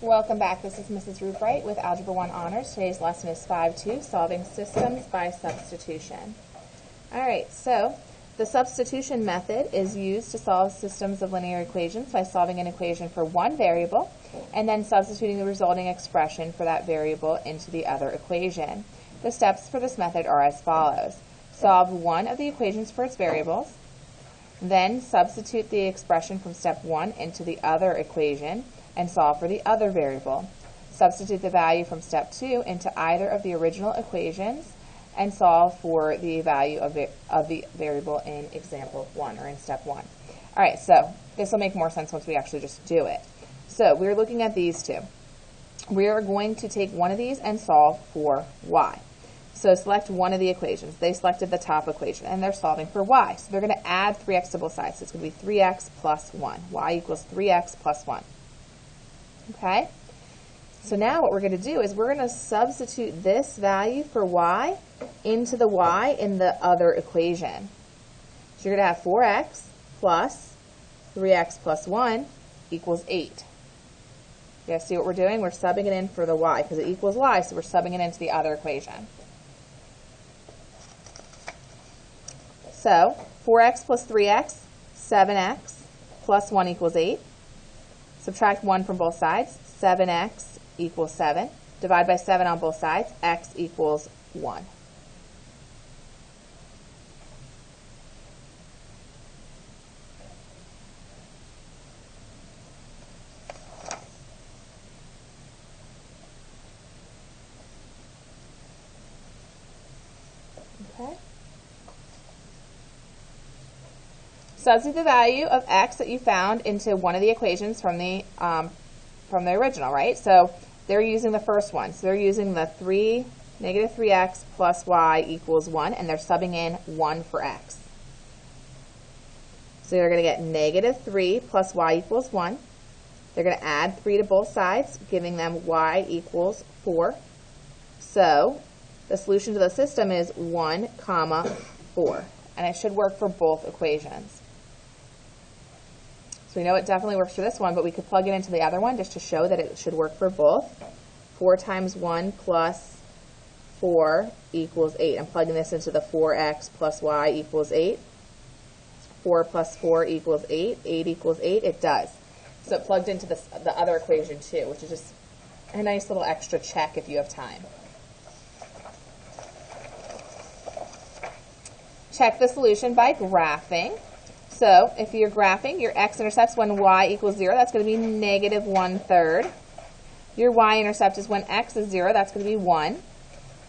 Welcome back. This is Mrs. Rubright with Algebra 1 Honors. Today's lesson is 5-2, Solving Systems by Substitution. Alright, so the substitution method is used to solve systems of linear equations by solving an equation for one variable and then substituting the resulting expression for that variable into the other equation. The steps for this method are as follows. Solve one of the equations for its variables, then substitute the expression from step 1 into the other equation, and solve for the other variable. Substitute the value from step 2 into either of the original equations and solve for the value of the variable in example 1 or in step 1. Alright, so this will make more sense once we actually just do it. So we're looking at these two. We are going to take one of these and solve for y. So select one of the equations. They selected the top equation and they're solving for y. So they're going to add 3x to both sides. So it's going to be 3x plus 1. Y equals 3x plus 1. Okay, so now what we're going to do is we're going to substitute this value for y into the y in the other equation. So you're going to have 4x plus 3x plus 1 equals 8. You guys see what we're doing? We're subbing it in for the y because it equals y, so we're subbing it into the other equation. So 4x plus 3x, 7x plus 1 equals 8. Subtract 1 from both sides, 7x equals 7. Divide by 7 on both sides, x equals 1. Okay. Substitute the value of x that you found into one of the equations from the original, right? So they're using the first one. So they're using the negative 3x plus y equals 1, and they're subbing in 1 for x. So you're going to get negative 3 plus y equals 1. They're going to add 3 to both sides, giving them y equals 4. So the solution to the system is 1, 4. And it should work for both equations. So we know it definitely works for this one, but we could plug it into the other one just to show that it should work for both. 4 times 1 plus 4 equals 8. I'm plugging this into the 4x plus y equals 8. 4 plus 4 equals 8. 8 equals 8. It does. So it plugged into the other equation too, which is just a nice little extra check if you have time. Check the solution by graphing. So if you're graphing, your x-intercept when y equals 0, that's going to be negative 1/3. Your y-intercept is when x is 0, that's going to be 1.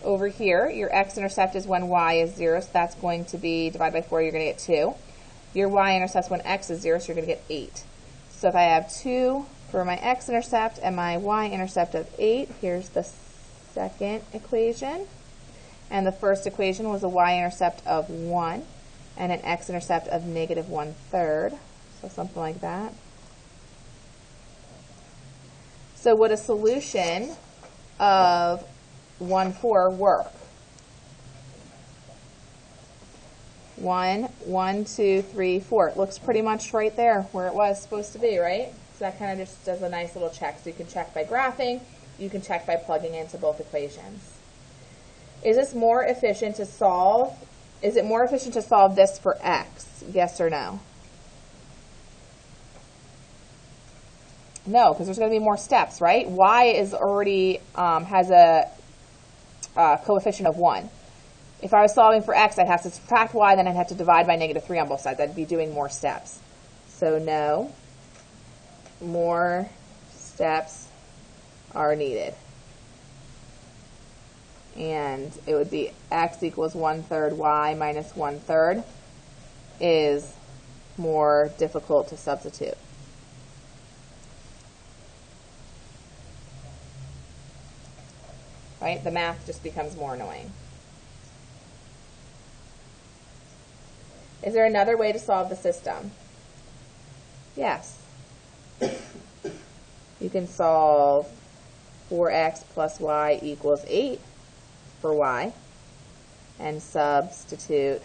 Over here, your x-intercept is when y is 0, so that's going to be, divided by 4, you're going to get 2. Your y-intercept is when x is 0, so you're going to get 8. So if I have 2 for my x-intercept and my y-intercept of 8, here's the second equation. And the first equation was a y-intercept of 1 and an x-intercept of negative 1/3. So something like that. So would a solution of 1/4 work? 1, 1, 2, 3, 4. It looks pretty much right there where it was supposed to be, right? So that kind of just does a nice little check. So you can check by graphing. You can check by plugging into both equations. Is this more efficient to solve? Is it more efficient to solve this for x? Yes or no? No, because there's going to be more steps, right? Y is already has a coefficient of 1. If I was solving for x, I'd have to subtract y, then I'd have to divide by negative 3 on both sides. I'd be doing more steps. So no, more steps are needed. And it would be x equals 1/3 y minus 1/3 is more difficult to substitute. Right? The math just becomes more annoying. Is there another way to solve the system? Yes. You can solve 4x plus y equals 8 for y and substitute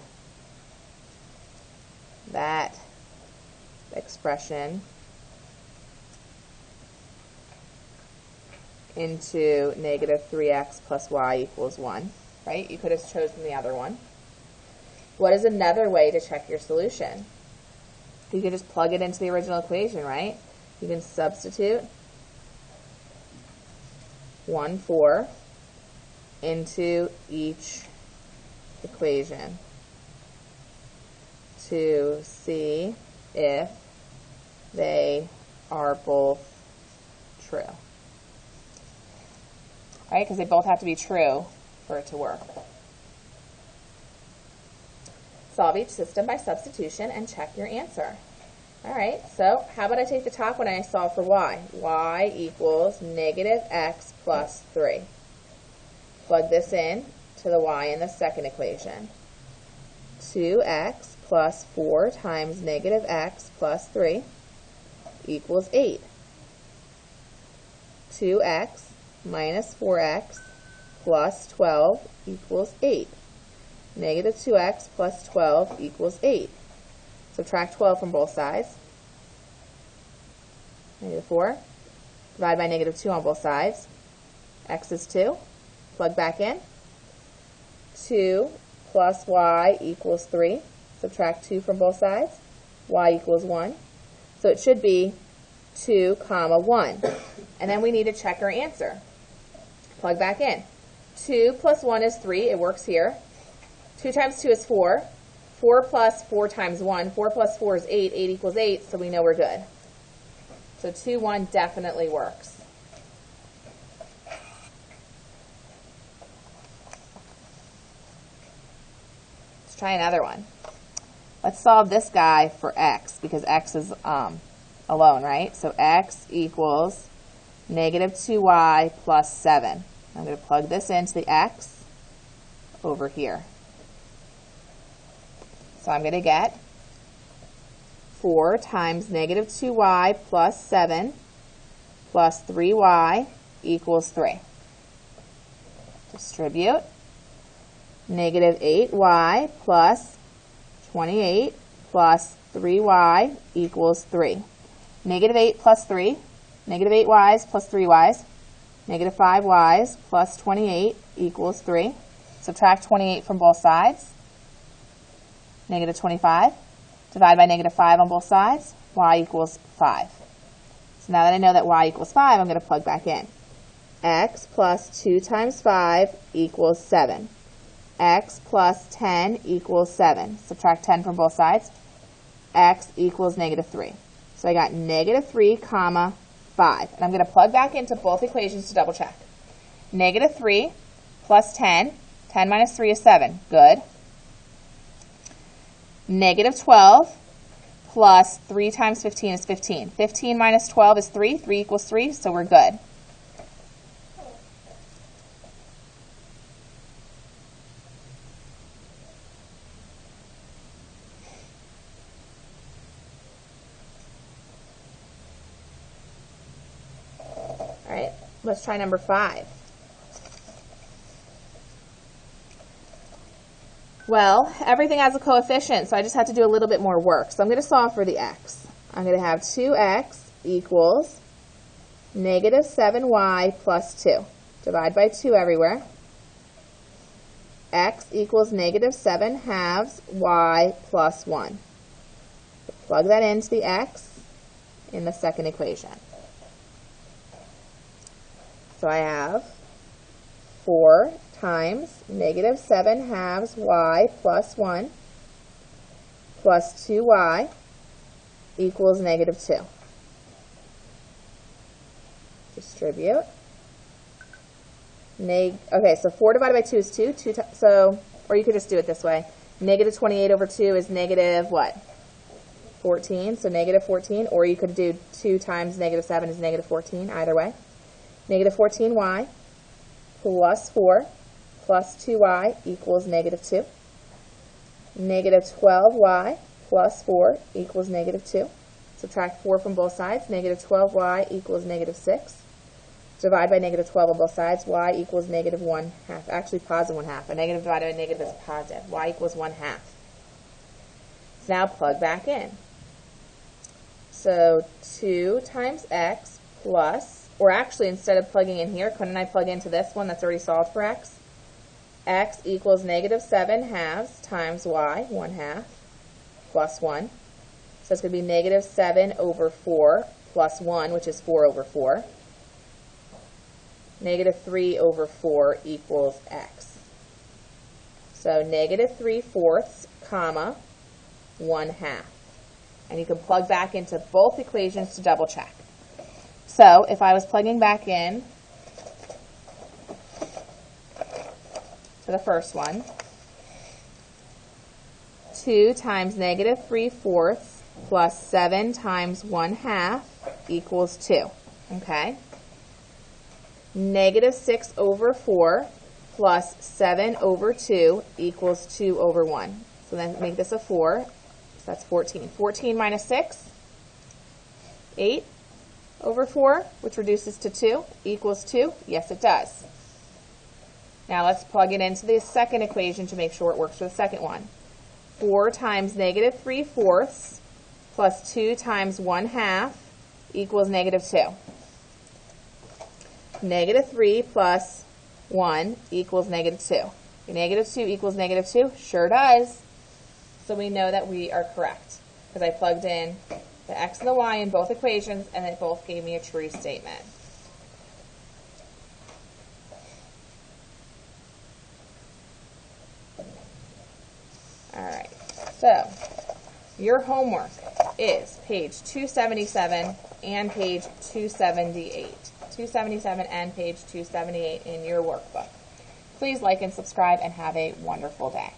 that expression into negative 3x plus y equals 1, right? You could have chosen the other one. What is another way to check your solution? You can just plug it into the original equation, right? You can substitute 1, 4 into each equation to see if they are both true. Right? Because they both have to be true for it to work. Solve each system by substitution and check your answer. All right, so how about I take the top one and I solve for y? Y equals negative x plus 3. Plug this in to the y in the second equation. 2x plus 4 times negative x plus 3 equals 8. 2x minus 4x plus 12 equals 8. Negative 2x plus 12 equals 8. Subtract 12 from both sides. Negative 4. Divide by negative 2 on both sides. X is 2. Plug back in. 2 plus y equals 3. Subtract 2 from both sides. Y equals 1. So it should be 2, 1. And then we need to check our answer. Plug back in. 2 plus 1 is 3. It works here. 2 times 2 is 4. 4 plus 4 times 1. 4 plus 4 is 8. 8 equals 8, so we know we're good. So 2, 1 definitely works. Let's try another one. Let's solve this guy for x, because x is alone, right? So x equals negative 2y plus 7. I'm going to plug this into the x over here. So I'm going to get 4 times negative 2y plus 7 plus 3y equals 3. Distribute. Negative 8y plus 28 plus 3y equals 3. Negative 8 plus 3. Negative 8y's plus 3y's. Negative 5y's plus 28 equals 3. Subtract 28 from both sides. Negative 25. Divide by negative 5 on both sides. Y equals 5. So now that I know that y equals 5, I'm going to plug back in. X plus 2 times 5 equals 7. X plus 10 equals 7. Subtract 10 from both sides. X equals negative 3. So I got negative 3, 5. And I'm going to plug back into both equations to double check. Negative 3 plus 10. 10 minus 3 is 7. Good. Negative 12 plus 3 times 15 is 15. 15 minus 12 is 3. 3 equals 3, so we're good. All right, let's try number 5. Well, everything has a coefficient, so I just have to do a little bit more work. So I'm going to solve for the x. I'm going to have 2x equals negative 7y plus 2. Divide by 2 everywhere. X equals negative 7 halves y plus 1. So plug that into the x in the second equation. So I have 4 times negative 7 halves y plus 1 plus 2y equals negative 2. Distribute. Okay, so 4 divided by 2 is 2. Or you could just do it this way. Negative 28 over 2 is negative what? 14. So negative 14. Or you could do 2 times negative 7 is negative 14. Either way. Negative 14y plus 4 plus 2y equals negative 2. Negative 12y plus 4 equals negative 2. Subtract 4 from both sides. Negative 12y equals negative 6. Divide by negative 12 on both sides. Y equals negative 1/2. Actually, positive 1/2. A negative divided by negative is positive. Y equals 1/2. So now plug back in. So 2 times x plus or actually instead of plugging in here, couldn't I plug into this one that's already solved for x? X equals negative 7 halves times y, 1/2, plus 1. So it's going to be negative 7 over 4 plus 1, which is 4 over 4. Negative 3 over 4 equals x. So negative 3/4, comma, 1/2. And you can plug back into both equations to double check. So if I was plugging back in to the first one, 2 times negative 3/4 plus 7 times 1/2 equals 2. Okay? Negative 6 over 4 plus 7 over 2 equals 2 over 1. So then make this a 4. So that's 14. 14 minus 6, 8 over 4, which reduces to 2, equals 2. Yes, it does. Now let's plug it into the second equation to make sure it works for the second one. 4 times negative 3/4 plus 2 times 1/2 equals negative 2. Negative 3 plus 1 equals negative 2. Negative 2 equals negative 2? Sure does. So we know that we are correct because I plugged in the x and the y in both equations and they both gave me a true statement. Alright, so your homework is page 277 and page 278. 277 and page 278 in your workbook. Please like and subscribe and have a wonderful day.